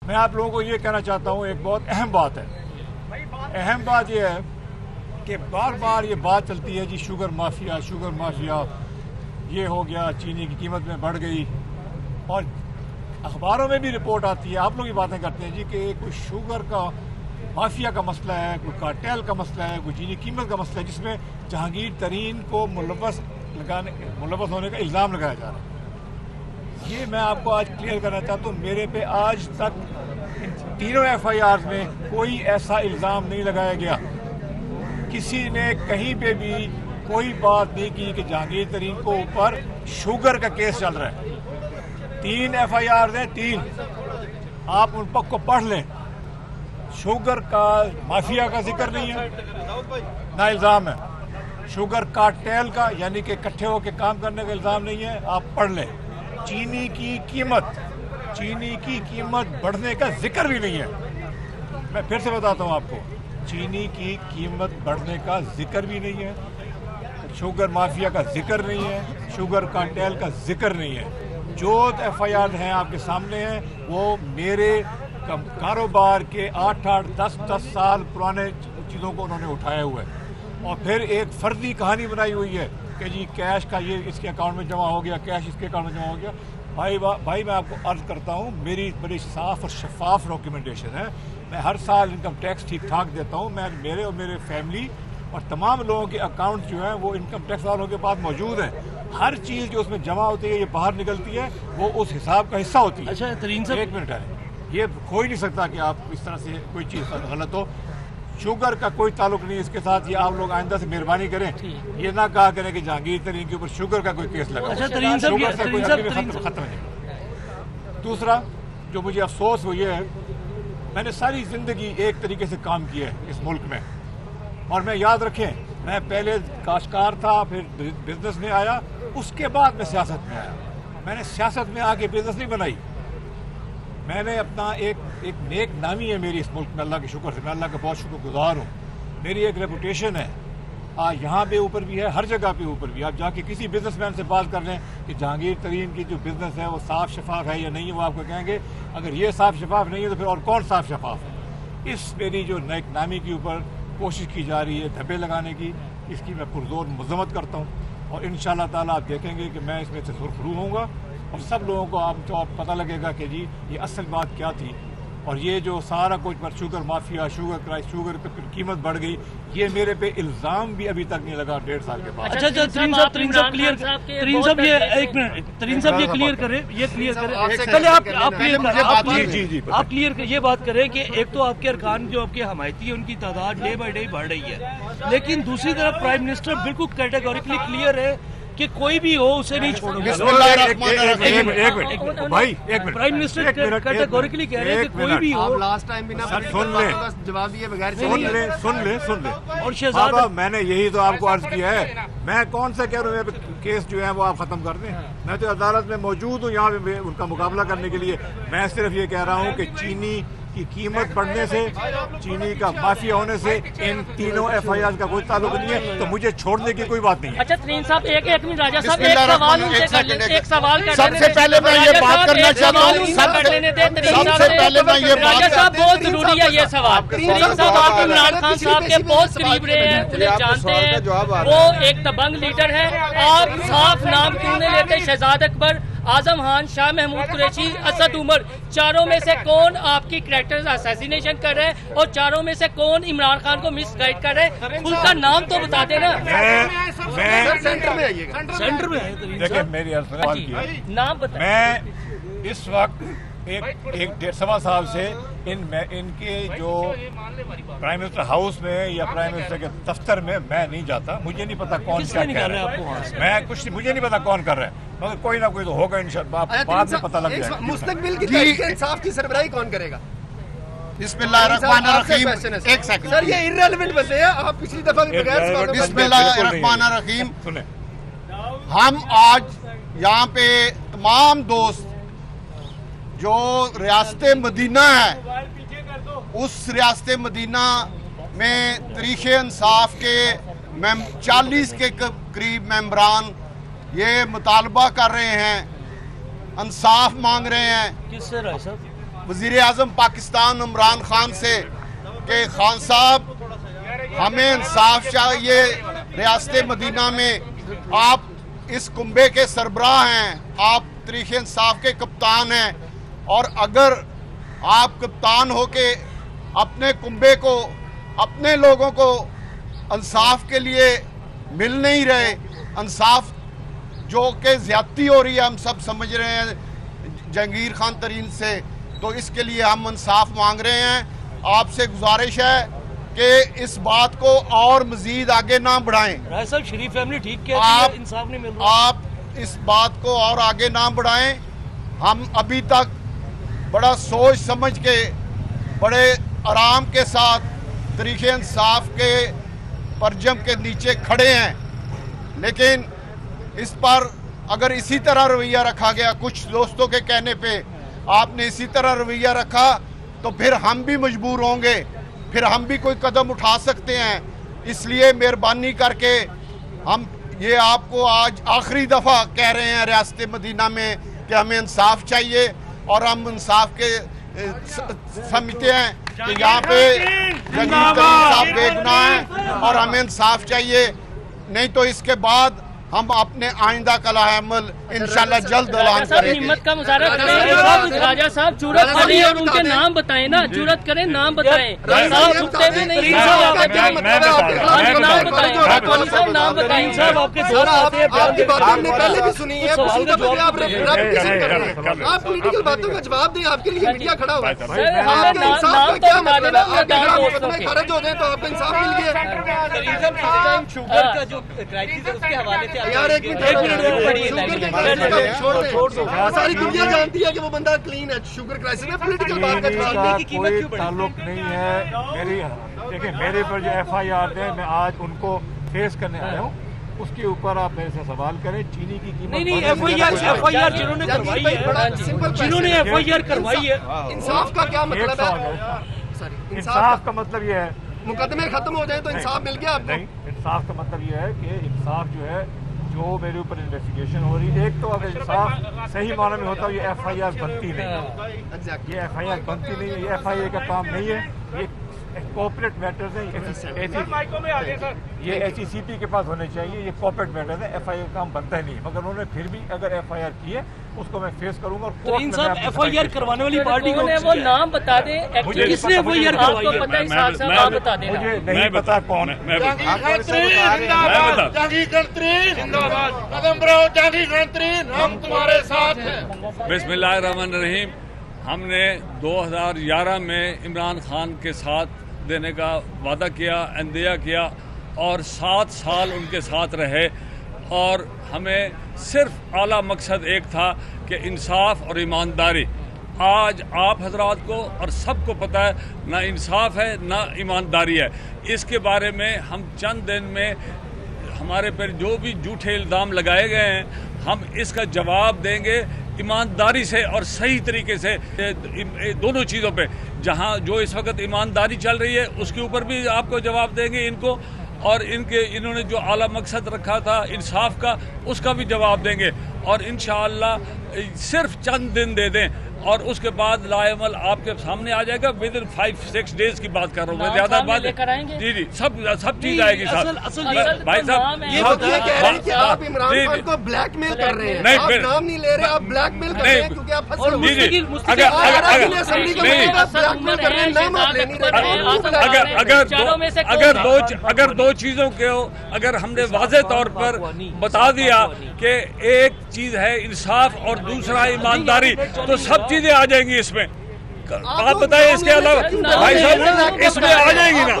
मैं आप लोगों को ये कहना चाहता हूँ, एक बहुत अहम बात है। अहम बात यह है कि बार बार ये बात चलती है जी शुगर माफिया ये हो गया, चीनी की कीमत में बढ़ गई, और अखबारों में भी रिपोर्ट आती है, आप लोग ये बातें करते हैं जी कि कोई शुगर का माफिया का मसला है, कोई कार्टेल का मसला है, कोई चीनी कीमत का मसला है, जिसमें जहांगीर तरीन को मुलव्वस होने का इल्ज़ाम लगाया जा रहा है। ये मैं आपको आज क्लियर करना चाहता हूँ, मेरे पे आज तक तीनों FIR में कोई ऐसा इल्ज़ाम नहीं लगाया गया। किसी ने कहीं पे भी कोई बात नहीं की कि जहांगीर तरीन को ऊपर शुगर का केस चल रहा है। 3 FIR हैं, 3, आप उन पक को पढ़ लें। शुगर का माफिया का जिक्र नहीं है, ना इल्ज़ाम है। शुगर कार्टेल का यानी कि इकट्ठे होकर काम करने का इल्ज़ाम नहीं है, आप पढ़ लें। चीनी की कीमत बढ़ने का जिक्र भी नहीं है। मैं फिर से बताता हूँ आपको, चीनी की कीमत बढ़ने का जिक्र भी नहीं है, शुगर माफिया का जिक्र नहीं है, शुगर कार्टेल का जिक्र नहीं है। जो FIR हैं आपके सामने हैं, वो मेरे कारोबार के 8-8, 10-10 साल पुराने चीज़ों को उन्होंने उठाया हुआ है, और फिर एक फर्जी कहानी बनाई हुई है कि जी कैश का ये इसके अकाउंट में जमा हो गया, कैश इसके अकाउंट में जमा हो गया। भाई मैं आपको अर्ज करता हूँ, मेरी बड़ी साफ और शफाफ डॉक्यूमेंटेशन है। मैं हर साल इनकम टैक्स ठीक ठाक देता हूँ। मैं मेरे और मेरे फैमिली और तमाम लोगों के अकाउंट जो हैं वो इनकम टैक्स वालों के पास मौजूद है। हर चीज़ जो उसमें जमा होती है, ये बाहर निकलती है, वो उस हिसाब का हिस्सा होती है। अच्छा तरीन साहब, एक मिनट है, ये हो ही नहीं सकता कि आप इस तरह से कोई चीज़ गलत हो। शुगर का कोई ताल्लुक नहीं इसके साथ। ये आप लोग आइंदा से मेहरबानी करें, ये ना कहा करें कि जहांगीर तरीन के ऊपर शुगर का कोई केस लगा। अच्छा तरीन साहब, खत्म नहीं। दूसरा जो मुझे अफसोस वो ये है, मैंने सारी जिंदगी एक तरीके से काम किया है इस मुल्क में, और मैं याद रखें, मैं पहले काश्तकार था, फिर बिजनेस में आया, उसके बाद मैं सियासत में आया। मैंने सियासत में आके बिजनेस नहीं बनाई, मैंने अपना एक नेक नामी है मेरी इस मुल्क में, अल्लाह के शुक्र से। मैं अल्लाह का बहुत शुक्रगुजार हूँ। मेरी एक रेपुटेशन है, यहाँ पे ऊपर भी है, हर जगह पे ऊपर भी। आप जाके किसी बिजनेसमैन से बात कर लें कि जहांगीर तरीन की जो बिजनेस है वो साफ शफाफ है या नहीं है, वो आपको कहेंगे अगर ये साफ शफाफ नहीं है तो फिर और कौन साफ शफाफ है। इस मेरी जो नेक नामी के ऊपर कोशिश की जा रही है धब्बे लगाने की, इसकी मैं पुरजोर मजम्मत करता हूँ, और इंशाअल्लाह ताला आप देखेंगे कि मैं इसमें से सुरखरू होऊंगा, और सब लोगों को आपको पता लगेगा कि जी ये असल बात क्या थी। और ये जो सारा कुछ पर sugar mafia, sugar crisis, sugar की क्कीमत बढ़ गई, ये मेरे पे इल्जाम भी अभी तक नहीं लगा 1.5 साल के बाद। अच्छा तरीन साहब क्लियर, तरीन साहब ये एक मिनट, तरीन साहब ये क्लियर करें, पहले आप क्लियर ये बात करें कि एक तो आपके अरकान जो आपके हमायती है उनकी तादाद डे बाई डे बढ़ रही है, लेकिन दूसरी तरफ प्राइम मिनिस्टर बिल्कुल कैटेगोरिकली क्लियर है कि कोई भी हो उसे नहीं छोड़ूंगा। प्राइम मिनिस्टर कैटेगोरिकली कह रहे हैं कि कोई भी हो। लास्ट टाइम भी ना जवाब दिए बगैर सुन ले। और शहजादा, मैंने यही तो आपको अर्ज किया है। मैं कौन सा कह रहा हूँ केस जो है वो आप खत्म कर दें। मैं तो अदालत में मौजूद हूँ यहाँ पे उनका मुकाबला करने के लिए। मैं सिर्फ ये कह रहा हूँ कि चीनी की कीमत बढ़ने से, चीनी का माफिया होने से इन तीनों FIR का कोई ताल्लुक नहीं है, तो मुझे छोड़ने की कोई बात नहीं है। अच्छा तरीन साहब, एक मिनट राजा साहब, एक सवाल सबसे पहले मैं ये बात करना चाहता हूँ, राजा साहब बहुत जरूरी है ये सवाल। तरीन साहब आप इमरान खान साहब के बहुत करीब रहे हैं, उन्हें जानते हैं, वो एक दबंग लीडर है। आप साफ नाम क्यों नहीं लेते? शहजाद अकबर, आजम खान, शाह महमूद कुरैशी, असद उमर, चारों में से कौन आपकी कैरेक्टर असैसिनेशन कर रहे हैं, और चारों में से कौन इमरान खान को मिसगाइड कर रहे हैं? उनका नाम तो बता देना। सेंटर में देखिए मेरी नाम बता। मैं इस वक्त एक 1.5 साल से इनके जो प्राइम मिनिस्टर हाउस में या प्राइम मिनिस्टर के दफ्तर में मैं नहीं जाता। मुझे नहीं पता कौन क्या कर रहा है, मैं कुछ मुझे नहीं पता कौन कर रहा है, मगर कोई ना कोई तो होगा इंशाअल्लाह, बाद में पता लग जाएगा। मुस्तकबिल की तहरीक इंसाफ की सरबराही कौन करेगा? बिस्मिल्लाहिर्रहमानिर्रहीम, एक सेकंड सर, ये इररिलेवेंट बंदे हैं, आप पिछली दफा भी बगैर सवालों के बिस्मिल्लाहिर्रहमानिर्रहीम। सुने, हम आज यहाँ पे तमाम दोस्त जो रियासत मदीना है, उस रियासत मदीना में तरीक़े इंसाफ के 40 के करीब मेंबरान ये मुतालबा कर रहे हैं, इंसाफ मांग रहे हैं। किससे राय साहब? वज़ीर आज़म पाकिस्तान इमरान खान से कि खान साहब हमें इंसाफ चाहिए, रियासत मदीना में आप इस कुंबे के सरबराह हैं, आप तरीक़ इंसाफ के कप्तान हैं, और अगर आप कप्तान हो के अपने कुंबे को, अपने लोगों को इंसाफ के लिए मिल नहीं रहे, इंसाफ जो कि ज़्यादती हो रही है, हम सब समझ रहे हैं जहांगीर खान तरीन से, तो इसके लिए हम इंसाफ मांग रहे हैं। आपसे गुजारिश है कि इस बात को और मज़ीद आगे ना बढ़ाएं। राय साहब शरीफ फैमिली ठीक कहती है, इंसाफ नहीं मिल रहा। आप इस बात को और आगे ना बढ़ाएं। हम अभी तक बड़ा सोच समझ के, बड़े आराम के साथ तरीक़े इंसाफ के परजम के नीचे खड़े हैं, लेकिन इस पर अगर इसी तरह रवैया रखा गया, कुछ दोस्तों के कहने पे आपने इसी तरह रवैया रखा, तो फिर हम भी मजबूर होंगे, फिर हम भी कोई कदम उठा सकते हैं। इसलिए मेहरबानी करके हम ये आपको आज आखिरी दफ़ा कह रहे हैं रियासत मदीना में कि हमें इंसाफ चाहिए, और हम इंसाफ के समझते हैं कि यहाँ पे जहांगीर साहब बेगुनाह हैं और हमें इंसाफ चाहिए। नहीं तो इसके बाद हम अपने आइंदा का अमल इंशाल्लाह जल्द ऐलान करेंगे। हिम्मत का मुजाहरा करें राजा साहब, जुर्रत करें और उनके नाम बताएं ना, जुर्रत करें, नाम बताएं। साहब झुकते भी नहीं, नाम बताएं, नाम बताएं। साहब आपके दोस्त आते हैं, आपकी बातें हमने पहले भी सुनी है, उसी दफे पे आप रेप्रेजेंट कर रहे हैं। आप पॉलिटिकल बातों का जवाब दें, आपके लिए मीडिया खड़ा हुआ है। आपके इंसाफ का क्या मतलब है? आपके खिलाफ मुकदमे खारिज हो जाए तो आपको इंसाफ मिल गया। शुगर का जो क्राइसिस है उसके हवाले से यार एक मिनट छोड़ दो, सारी दुनिया जानती है कि वो बंदा क्लीन है। शुगर क्राइसिस में पॉलिटिकल बात का जवाब की कीमत क्यों बढ़ी? ताल्लुक नहीं है देखिए मेरे पर जो FIR है, मैं आज उनको फेस करने आया हूँ, उसके ऊपर आप मेरे से सवाल करें। चीनी की कीमत नहीं FIR जिन्होंने करवाई है, जिन्होंने FIR करवाई है, इंसाफ का क्या मतलब है? सॉरी, इंसाफ का मतलब ये है, मुकदमे खत्म हो जाए तो इंसाफ मिल गया आपको? नहीं, इंसाफ का मतलब ये है कि इंसाफ जो है, जो मेरे ऊपर इन्वेस्टिगेशन हो रही है, एक तो अगर इंसाफ सही मानों में होता है, ये FIR बनती नहीं है, ये FIR बनती नहीं है, ये FIR का काम नहीं है, ये कॉर्पोरेट मैटर्स है, ये HECP के पास होने चाहिए, ये कॉर्पोरेट मैटर्स है, FIR काम बनता ही नहीं है। मगर उन्होंने फिर भी अगर FIR की है, उसको मैं फेस करूंगा। तरीन साहब FIR करवाने वाली पार्टी को वो नाम बता दें, मुझे किसने FIR करवाई आपको पता है, साहब आप बता देना। मुझे नहीं पता कौन है। हम तुम्हारे साथ हैं। बिस्मिल्लाहिर्रहमानिर्रहीम। हमने 2011 में इमरान खान के साथ देने का वादा किया, अंदिया किया, और 7 साल उनके साथ रहे, और हमें सिर्फ आला मकसद एक था कि इंसाफ और ईमानदारी। आज आप हजरात को और सबको पता है, ना इंसाफ है ना ईमानदारी है। इसके बारे में हम चंद दिन में हमारे पर जो भी झूठे इल्ज़ाम लगाए गए हैं, हम इसका जवाब देंगे ईमानदारी से और सही तरीके से। दोनों चीज़ों पे, जहां जो इस वक्त ईमानदारी चल रही है उसके ऊपर भी आपको जवाब देंगे इनको, और इन्होंने जो आला मकसद रखा था इंसाफ का, उसका भी जवाब देंगे। और इंशाअल्लाह सिर्फ चंद दिन दे दें और उसके बाद लाएमल आपके सामने आ जाएगा। विद इन 5-6 डेज की बात कर रहा हूँ मैं, ज्यादा बात लेकर आएंगे। जी जी, सब चीज आएगी साहब। भाई साहब ये कह रहे हैं कि आप इमरान खान को ब्लैकमेल कर रहे हैं। नहीं, आप फिर नाम नहीं ले रहे, आप ब्लैकमेल कर रहे हैं क्योंकि आप फंसे हुए हैं। जी, अगर दो चीजों के अगर हमने वाज़े तौर पर बता दिया कि एक चीज है इंसाफ और दूसरा ईमानदारी, तो सब चीजें आ जाएंगी इसमें। आप बताइए इसके अलावा भाई साहब इसमें आ जाएंगी ना।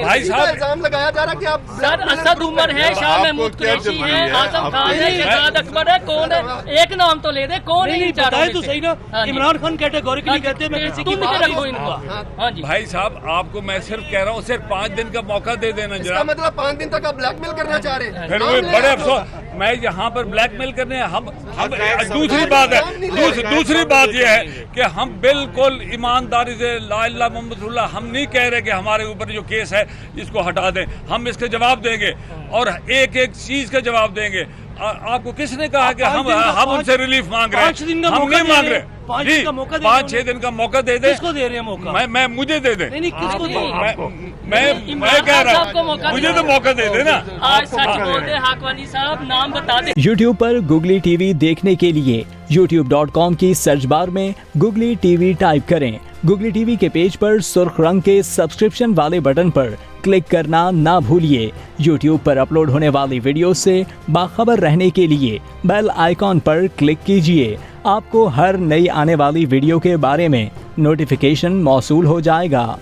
भाई साहब इल्जाम लगाया जा रहा है कि आप सर असद उमर है, शाह महमूद कुरैशी है, आजम खान है, शहजाद अकबर है, कौन है? एक नाम तो ले दे, कौन है? बताए तो सही ना। इमरान खान कैटेगोरिकली कहते हैं मैं किसी की बात नहीं सुनूंगा। हाँ जी भाई साहब, आपको मैं सिर्फ कह रहा हूँ, सिर्फ 5 दिन का मौका दे देना इसका जरा। मतलब 5 दिन तक आप ब्लैकमेल करना चाह रहे हैं? फिर वो बड़े अफसोस, मैं यहाँ पर ब्लैकमेल करने हम दूसरी बात है, दूसरी बात यह है कि हम बिल्कुल ईमानदारी से ला इलाहा मुहम्मद रसूलुल्लाह, हम नहीं कह रहे कि हमारे ऊपर जो केस है इसको हटा दें। हम इसके जवाब देंगे और एक एक चीज का जवाब देंगे। आपको किसने कहा कि हम उनसे रिलीफ मांग रहे हैं? हम नहीं मांग रहे। 5 जी, दिन का मौका दे 5-6 दिन का मौका दे दे। किसको दे रहे हैं मौका? मैं मुझे दे दे। नहीं किसको दे रहे हैं? मैं कह रहा हूँ मुझे तो मौका दे दे ना। आज सच बोल दे हाकवानी साहब, नाम बता दे। YouTube पर Googly TV देखने के लिए youtube.com की सर्च बार में Googly TV टाइप करें। Googly TV के पेज पर सुर्ख रंग के सब्सक्रिप्शन वाले बटन पर क्लिक करना ना भूलिए। YouTube पर अपलोड होने वाली वीडियो से बाखबर रहने के लिए बेल आइकॉन पर क्लिक कीजिए। आपको हर नई आने वाली वीडियो के बारे में नोटिफिकेशन मौसूल हो जाएगा।